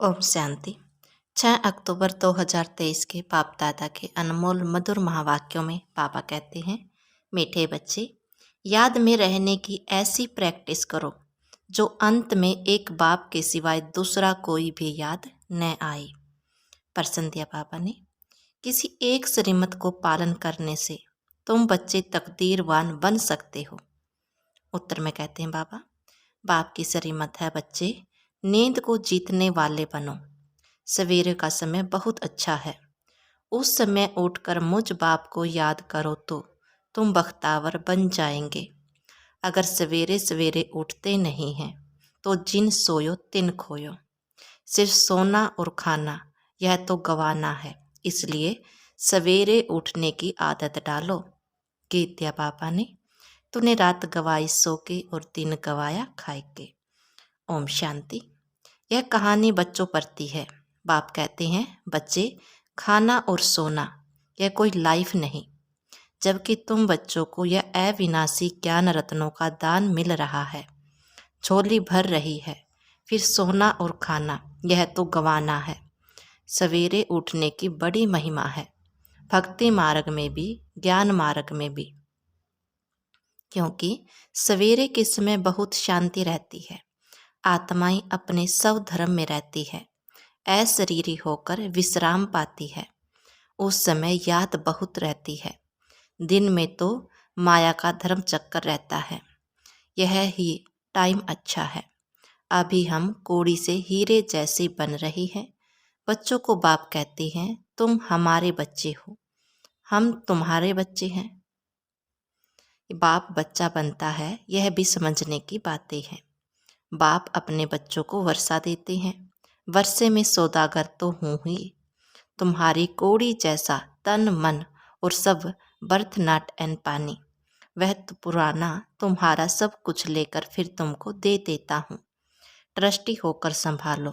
ओम शांति। 6 अक्टूबर 2023 के बाप दादा के अनमोल मधुर महावाक्यों में पापा कहते हैं, मीठे बच्चे, याद में रहने की ऐसी प्रैक्टिस करो जो अंत में एक बाप के सिवाय दूसरा कोई भी याद न आए। प्रश्न दिया पापा ने, किसी एक श्रीमत को पालन करने से तुम बच्चे तकदीरवान बन सकते हो। उत्तर में कहते हैं बाबा, बाप की श्रीमत है बच्चे, नींद को जीतने वाले बनो। सवेरे का समय बहुत अच्छा है, उस समय उठकर मुझ बाप को याद करो तो तुम बख्तावर बन जाएंगे। अगर सवेरे सवेरे उठते नहीं हैं तो जिन सोयो तिन खोयो। सिर्फ सोना और खाना यह तो गवाना है, इसलिए सवेरे उठने की आदत डालो। गीत दिया पापा ने, तूने रात गवाई सो के और दिन गवाया खाए के। ओम शांति। यह कहानी बच्चों परती है। बाप कहते हैं, बच्चे, खाना और सोना यह कोई लाइफ नहीं, जबकि तुम बच्चों को यह अविनाशी ज्ञान रत्नों का दान मिल रहा है। झोली भर रही है, फिर सोना और खाना यह तो गंवाना है। सवेरे उठने की बड़ी महिमा है, भक्ति मार्ग में भी, ज्ञान मार्ग में भी, क्योंकि सवेरे के समय बहुत शांति रहती है। आत्माएं अपने स्व धर्म में रहती है, अशरीरी होकर विश्राम पाती है। उस समय याद बहुत रहती है। दिन में तो माया का धर्म चक्कर रहता है। यह ही टाइम अच्छा है। अभी हम कोड़ी से हीरे जैसी बन रही है। बच्चों को बाप कहते हैं, तुम हमारे बच्चे हो, हम तुम्हारे बच्चे हैं। बाप बच्चा बनता है, यह भी समझने की बातें हैं। बाप अपने बच्चों को वर्षा देते हैं। वर्षे में सौदागर तो हूँ ही, तुम्हारी कोड़ी जैसा तन मन और सब बर्थ नट एंड पानी। वह तो पुराना तुम्हारा सब कुछ लेकर फिर तुमको दे देता हूँ। ट्रस्टी होकर संभालो।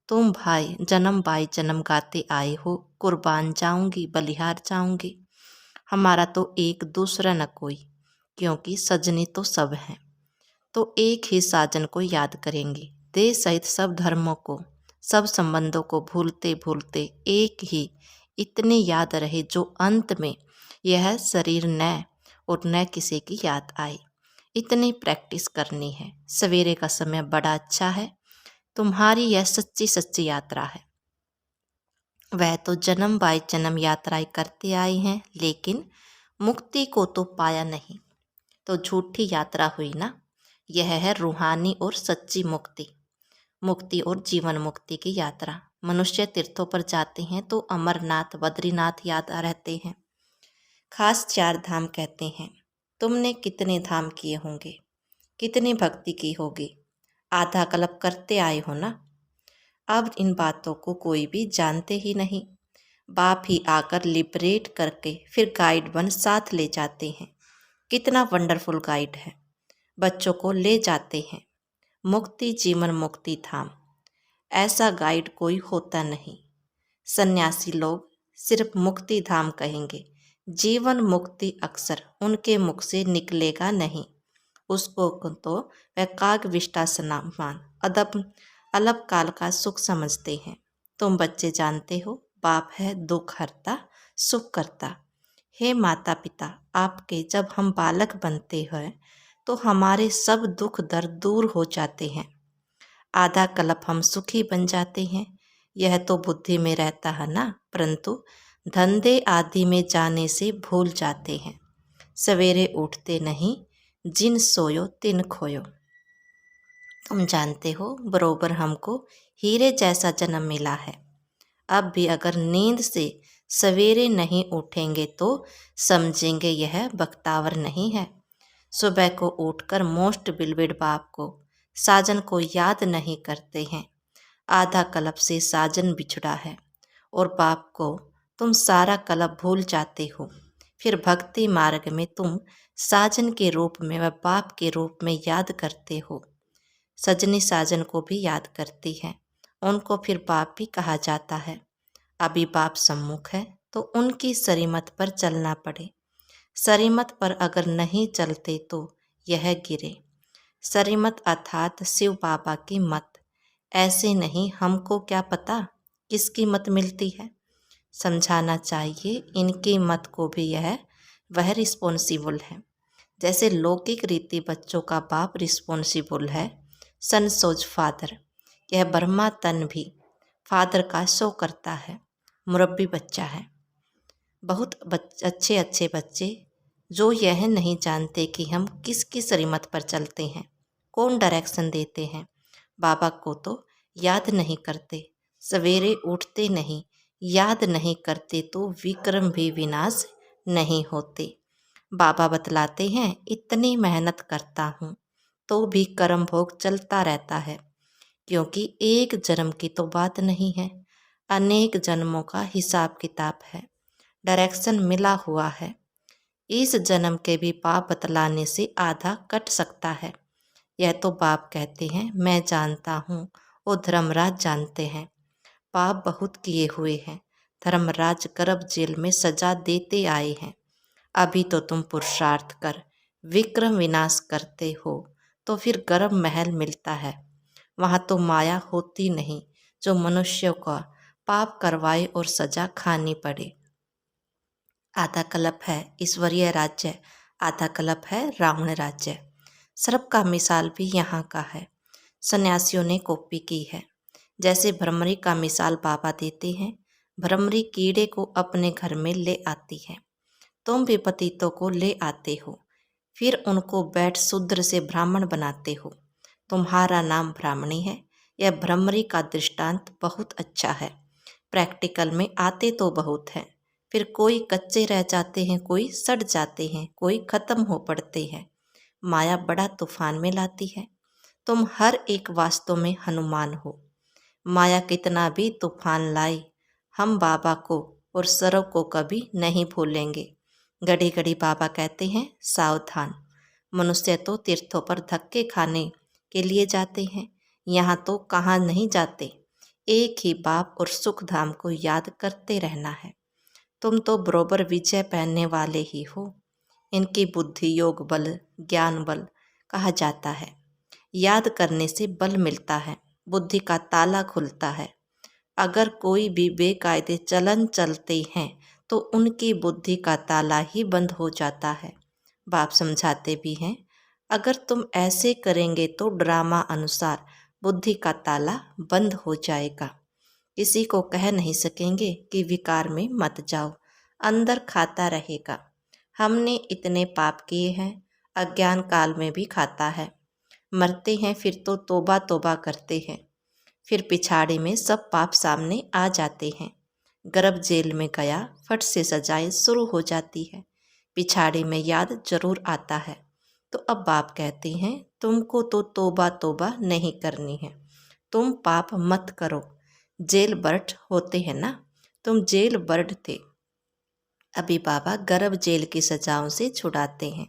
तुम भाई जन्म बाई जन्म गाते आए हो, कुर्बान जाऊंगी, बलिहार जाऊंगी। हमारा तो एक दूसरा न कोई, क्योंकि सजनी तो सब हैं। तो एक ही साजन को याद करेंगे। देश सहित सब धर्मों को, सब संबंधों को भूलते भूलते एक ही इतने याद रहे जो अंत में यह शरीर न और न किसी की याद आए। इतनी प्रैक्टिस करनी है। सवेरे का समय बड़ा अच्छा है। तुम्हारी यह सच्ची सच्ची यात्रा है। वह तो जन्म बाय जन्म यात्राएं करते आए हैं, लेकिन मुक्ति को तो पाया नहीं, तो झूठी यात्रा हुई ना। यह है रूहानी और सच्ची मुक्ति, मुक्ति और जीवन मुक्ति की यात्रा। मनुष्य तीर्थों पर जाते हैं तो अमरनाथ, बद्रीनाथ याद रहते हैं। खास 4 धाम कहते हैं। तुमने कितने धाम किए होंगे, कितनी भक्ति की होगी, आधा कल्प करते आए हो ना। अब इन बातों को कोई भी जानते ही नहीं। बाप ही आकर लिबरेट करके फिर गाइड बन साथ ले जाते हैं। कितना वंडरफुल गाइड है, बच्चों को ले जाते हैं। मुक्ति जीवन मुक्ति धाम, ऐसा गाइड कोई होता नहीं। सन्यासी लोग सिर्फ मुक्ति धाम कहेंगे, जीवन मुक्ति अक्सर उनके मुख से निकलेगा नहीं। उसको तो वह काग विष्टा समान अदब अलप काल का सुख समझते हैं। तुम बच्चे जानते हो, बाप है दुख हरता, सुख करता। हे माता पिता, आपके जब हम बालक बनते हैं तो हमारे सब दुख दर्द दूर हो जाते हैं। आधा कल्प हम सुखी बन जाते हैं। यह तो बुद्धि में रहता है ना, परंतु धंधे आदि में जाने से भूल जाते हैं। सवेरे उठते नहीं, जिन सोयो तिन खोयो। तुम जानते हो, बरोबर हमको हीरे जैसा जन्म मिला है। अब भी अगर नींद से सवेरे नहीं उठेंगे तो समझेंगे यह बख्तावर नहीं है। सुबह को उठकर मोस्ट बिलविड बाप को, साजन को याद नहीं करते हैं। आधा कल्प से साजन बिछड़ा है और बाप को तुम सारा कल्प भूल जाते हो। फिर भक्ति मार्ग में तुम साजन के रूप में व बाप के रूप में याद करते हो। सजनी साजन को भी याद करती है, उनको फिर बाप भी कहा जाता है। अभी बाप सम्मुख है तो उनकी सरीमत पर चलना पड़े। सरीमत पर अगर नहीं चलते तो यह गिरे। सरीमत अर्थात शिव बाबा की मत, ऐसे नहीं, हमको क्या पता किसकी मत मिलती है। समझाना चाहिए इनकी मत को भी वह रिस्पॉन्सिबल है। जैसे लौकिक रीति बच्चों का बाप रिस्पॉन्सिबल है, सन सोज फादर। यह ब्रह्मा तन भी फादर का शो करता है, मुरब्बी बच्चा है। बहुत अच्छे अच्छे बच्चे जो यह नहीं जानते कि हम किस किस रिमत पर चलते हैं, कौन डायरेक्शन देते हैं, बाबा को तो याद नहीं करते, सवेरे उठते नहीं, याद नहीं करते तो विक्रम भी विनाश नहीं होते। बाबा बतलाते हैं इतनी मेहनत करता हूँ तो भी कर्म भोग चलता रहता है, क्योंकि एक जन्म की तो बात नहीं है, अनेक जन्मों का हिसाब किताब है, डायरेक्शन मिला हुआ है। इस जन्म के भी पाप बतलाने से आधा कट सकता है। यह तो बाप कहते हैं, मैं जानता हूँ, वो धर्मराज जानते हैं। पाप बहुत किए हुए हैं, धर्मराज गर्भ जेल में सजा देते आए हैं। अभी तो तुम पुरुषार्थ कर विक्रम विनाश करते हो तो फिर गर्भ महल मिलता है। वहाँ तो माया होती नहीं जो मनुष्यों का पाप करवाए और सजा खानी पड़े। आधा कल्प है ईश्वरीय राज्य, आधा कल्प है रावण राज्य। सर्प का मिसाल भी यहाँ का है, सन्यासियों ने कॉपी की है। जैसे भ्रमरी का मिसाल बाबा देते हैं, भ्रमरी कीड़े को अपने घर में ले आती है। तुम भी पतितों को ले आते हो, फिर उनको बैठ शूद्र से ब्राह्मण बनाते हो। तुम्हारा नाम ब्राह्मणी है। यह भ्रमरी का दृष्टांत बहुत अच्छा है। प्रैक्टिकल में आते तो बहुत हैं, फिर कोई कच्चे रह जाते हैं, कोई सड़ जाते हैं, कोई खत्म हो पड़ते हैं। माया बड़ा तूफान में लाती है। तुम हर एक वास्तव में हनुमान हो। माया कितना भी तूफान लाए, हम बाबा को और सरों को कभी नहीं भूलेंगे। घड़ी घड़ी बाबा कहते हैं सावधान। मनुष्य तो तीर्थों पर धक्के खाने के लिए जाते हैं, यहाँ तो कहाँ नहीं जाते। एक ही बाप और सुख धाम को याद करते रहना है। तुम तो बरोबर विजय पहनने वाले ही हो। इनकी बुद्धि योग बल, ज्ञान बल कहा जाता है। याद करने से बल मिलता है, बुद्धि का ताला खुलता है। अगर कोई भी बेकायदे चलन चलते हैं तो उनकी बुद्धि का ताला ही बंद हो जाता है। बाप समझाते भी हैं, अगर तुम ऐसे करेंगे तो ड्रामा अनुसार बुद्धि का ताला बंद हो जाएगा। किसी को कह नहीं सकेंगे कि विकार में मत जाओ, अंदर खाता रहेगा। हमने इतने पाप किए हैं, अज्ञान काल में भी खाता है। मरते हैं फिर तो तोबा तोबा करते हैं, फिर पिछाड़े में सब पाप सामने आ जाते हैं। गर्भ जेल में गया फट से सजाएं शुरू हो जाती है, पिछाड़े में याद जरूर आता है। तो अब बाप कहते हैं तुमको तो तोबा तोबा नहीं करनी है, तुम पाप मत करो। जेल बर्ड होते हैं ना, तुम जेल बर्ड थे। अभी बाबा गर्भ जेल की सजाओं से छुड़ाते हैं।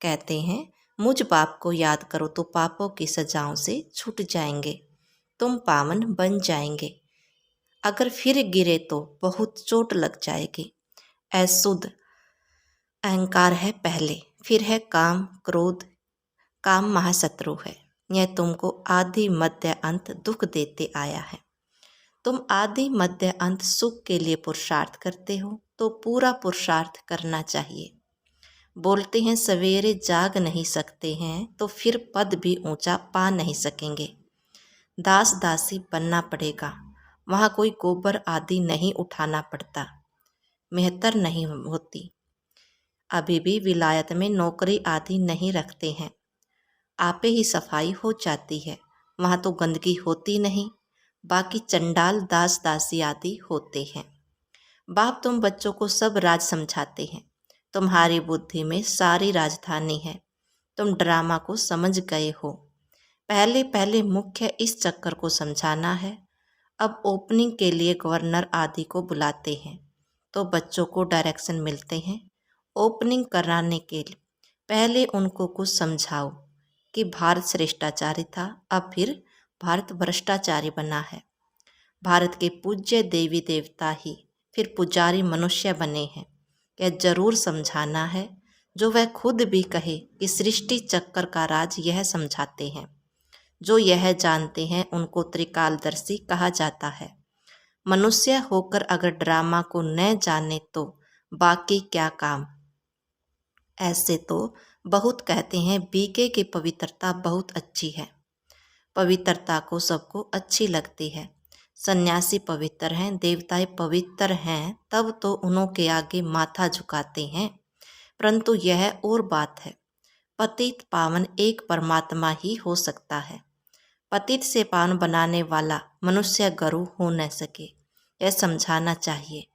कहते हैं मुझ पाप को याद करो तो पापों की सजाओं से छूट जाएंगे, तुम पावन बन जाएंगे। अगर फिर गिरे तो बहुत चोट लग जाएगी। अशुद्ध अहंकार है पहले, फिर है काम क्रोध। काम महाशत्रु है, यह तुमको आदि मध्य अंत दुख देते आया है। तुम आदि मध्य अंत सुख के लिए पुरुषार्थ करते हो तो पूरा पुरुषार्थ करना चाहिए। बोलते हैं सवेरे जाग नहीं सकते हैं तो फिर पद भी ऊंचा पा नहीं सकेंगे। दास दासी बनना पड़ेगा, वहाँ कोई गोबर आदि नहीं उठाना पड़ता, मेहतर नहीं होती। अभी भी विलायत में नौकरी आदि नहीं रखते हैं, आपे ही सफाई हो जाती है, वहाँ तो गंदगी होती नहीं। बाकी चंडाल दास दासी आदि होते हैं। बाप तुम बच्चों को सब राज समझाते हैं, तुम्हारी बुद्धि में सारी राजधानी है, तुम ड्रामा को समझ गए हो। पहले पहले मुख्य इस चक्कर को समझाना है। अब ओपनिंग के लिए गवर्नर आदि को बुलाते हैं तो बच्चों को डायरेक्शन मिलते हैं। ओपनिंग कराने के लिए पहले उनको कुछ समझाओ कि भारत श्रेष्ठाचारी था, अब फिर भारत भ्रष्टाचारी बना है। भारत के पूज्य देवी देवता ही फिर पुजारी मनुष्य बने हैं। यह जरूर समझाना है, जो वह खुद भी कहे कि सृष्टि चक्कर का राज यह समझाते हैं। जो यह जानते हैं उनको त्रिकालदर्शी कहा जाता है। मनुष्य होकर अगर ड्रामा को न जाने तो बाकी क्या काम। ऐसे तो बहुत कहते हैं बीके की पवित्रता बहुत अच्छी है। पवित्रता को सबको अच्छी लगती है। सन्यासी पवित्र हैं, देवताएं पवित्र हैं, तब तो उन्हों के आगे माथा झुकाते हैं। परंतु यह और बात है, पतित पावन एक परमात्मा ही हो सकता है। पतित से पावन बनाने वाला मनुष्य गुरु हो न सके, यह समझाना चाहिए।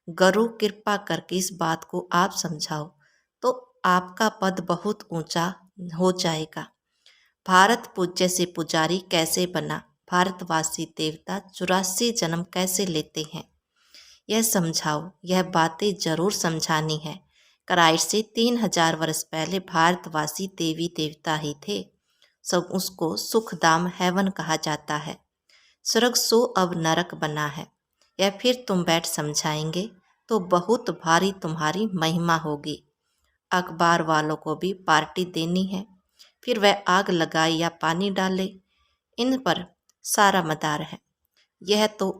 गुरु कृपा करके इस बात को आप समझाओ तो आपका पद बहुत ऊंचा हो जाएगा। भारत पूज्य से पुजारी कैसे बना, भारतवासी देवता 84 जन्म कैसे लेते हैं, यह समझाओ। यह बातें जरूर समझानी है। क्राइस्ट से 3000 वर्ष पहले भारतवासी देवी देवता ही थे। सब उसको सुखधाम हेवन कहा जाता है। स्वर्ग सो अब नरक बना है। यह फिर तुम बैठ समझाएंगे तो बहुत भारी तुम्हारी महिमा होगी। अखबार वालों को भी पार्टी देनी है, फिर वह आग लगाए या पानी डाले, इन पर सारा मदार है। यह तो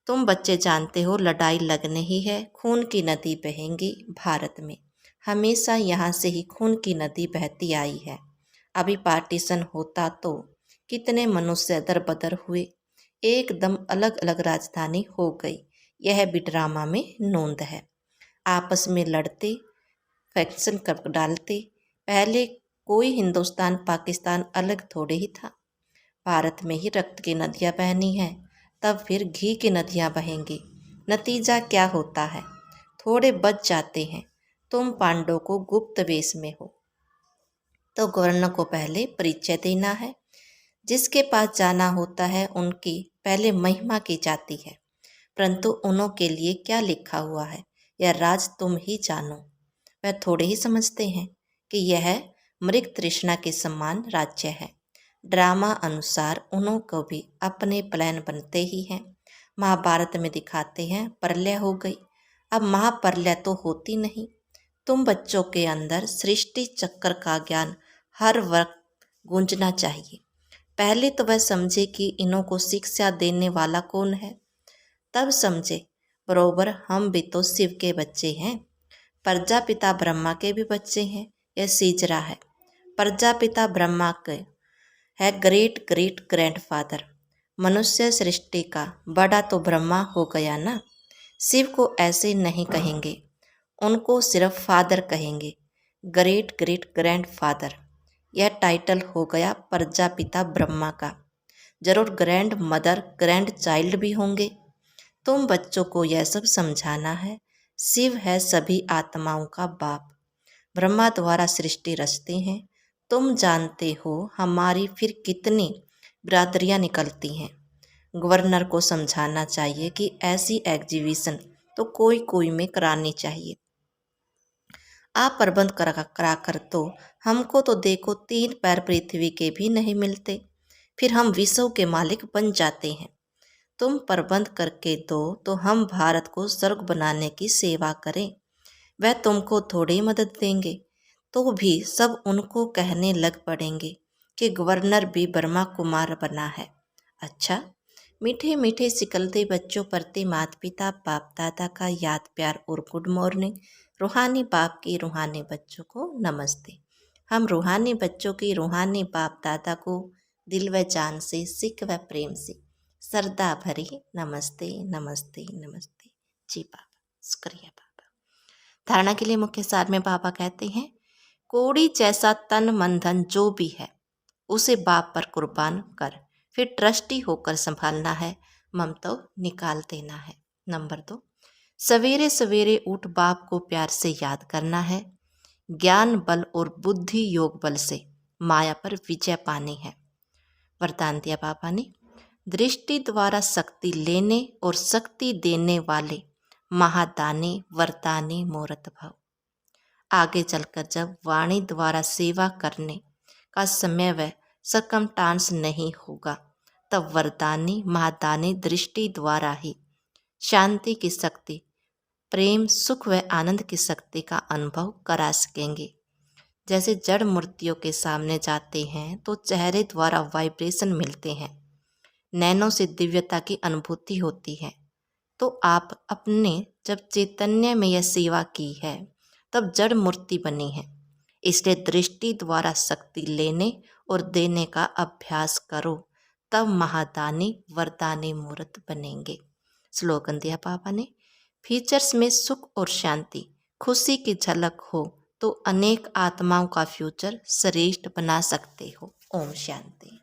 तुम बच्चे जानते हो, लड़ाई लगने ही है, खून की नदी बहेंगी भारत में। हमेशा यहाँ से ही खून की नदी बहती आई है। अभी पार्टीशन होता तो कितने मनुष्य दरबदर हुए, एकदम अलग अलग राजधानी हो गई। यह भी ड्रामा में नोंद है। आपस में लड़ते, फैक्शन कर डालते। पहले कोई हिंदुस्तान पाकिस्तान अलग थोड़े ही था। भारत में ही रक्त की नदियाँ बहनी हैं, तब फिर घी की नदियाँ बहेंगी। नतीजा क्या होता है, थोड़े बच जाते हैं। तुम पांडवों को गुप्त वेश में हो तो गवर्नर को पहले परिचय देना है। जिसके पास जाना होता है उनकी पहले महिमा की जाती है। परंतु उन्हों के लिए क्या लिखा हुआ है यह राज तुम ही जानो। वह थोड़े ही समझते हैं कि यह मृग तृष्णा के समान राज्य है। ड्रामा अनुसार उन्हों को भी अपने प्लान बनते ही हैं। महाभारत में दिखाते हैं प्रलय हो गई, अब महाप्रलय तो होती नहीं। तुम बच्चों के अंदर सृष्टि चक्र का ज्ञान हर वक्त गूंजना चाहिए। पहले तो वह समझे कि इन्हों को शिक्षा देने वाला कौन है, तब समझे बरोबर हम भी तो शिव के बच्चे हैं, प्रजापिता ब्रह्मा के भी बच्चे हैं। यह सीजरा है, प्रजापिता ब्रह्मा के है ग्रेट ग्रेट ग्रैंडफादर। मनुष्य सृष्टि का बड़ा तो ब्रह्मा हो गया ना। शिव को ऐसे नहीं कहेंगे, उनको सिर्फ फादर कहेंगे, ग्रेट ग्रेट ग्रैंडफादर। यह टाइटल हो गया प्रजापिता ब्रह्मा का। जरूर ग्रैंड मदर ग्रैंड चाइल्ड भी होंगे। तुम बच्चों को यह सब समझाना है। शिव है सभी आत्माओं का बाप, ब्रह्मा द्वारा सृष्टि रचते हैं। तुम जानते हो हमारी फिर कितनी बिरादरियां निकलती हैं। गवर्नर को समझाना चाहिए कि ऐसी एग्जीबिशन तो कोई कोई में करानी चाहिए। आप प्रबंध करा कर तो हमको तो देखो 3 पैर पृथ्वी के भी नहीं मिलते, फिर हम विश्व के मालिक बन जाते हैं। तुम प्रबंध करके दो तो हम भारत को स्वर्ग बनाने की सेवा करें। वह तुमको थोड़ी मदद देंगे, तो भी सब उनको कहने लग पड़ेंगे कि गवर्नर भी ब्रह्मा कुमार बना है। अच्छा, मीठे मीठे सिकलते बच्चों प्रति माता पिता बाप दादा का याद प्यार और गुड मॉर्निंग। रूहानी बाप की रूहानी बच्चों को नमस्ते। हम रूहानी बच्चों की रूहानी बाप दादा को दिल व जान से, सिक व प्रेम से श्रद्धा भरी नमस्ते नमस्ते नमस्ते। जी बाबा, शुक्रिया बाबा। धारणा के लिए मुख्य सार में बाबा कहते हैं, कोड़ी जैसा तन मन धन जो भी है उसे बाप पर कुर्बान कर, फिर ट्रस्टी होकर संभालना है, ममता निकाल देना है। नंबर 2, सवेरे सवेरे उठ बाप को प्यार से याद करना है। ज्ञान बल और बुद्धि योग बल से माया पर विजय पानी है। वरदान दिया बाबा ने, दृष्टि द्वारा शक्ति लेने और शक्ति देने वाले महादानी वरदानी मूर्त भव। आगे चलकर जब वाणी द्वारा सेवा करने का समय व सरकमस्टांस नहीं होगा, तब वरदानी महादानी दृष्टि द्वारा ही शांति की शक्ति, प्रेम सुख व आनंद की शक्ति का अनुभव करा सकेंगे। जैसे जड़ मूर्तियों के सामने जाते हैं तो चेहरे द्वारा वाइब्रेशन मिलते हैं, नैनों से दिव्यता की अनुभूति होती है। तो आप अपने जब चैतन्य में यह सेवा की है तब जड़ मूर्ति बनी है, इसलिए दृष्टि द्वारा शक्ति लेने और देने का अभ्यास करो, तब महादानी वरदानी मूर्त बनेंगे। स्लोगन दिया पापा ने, फीचर्स में सुख और शांति खुशी की झलक हो तो अनेक आत्माओं का फ्यूचर श्रेष्ठ बना सकते हो। ओम शांति।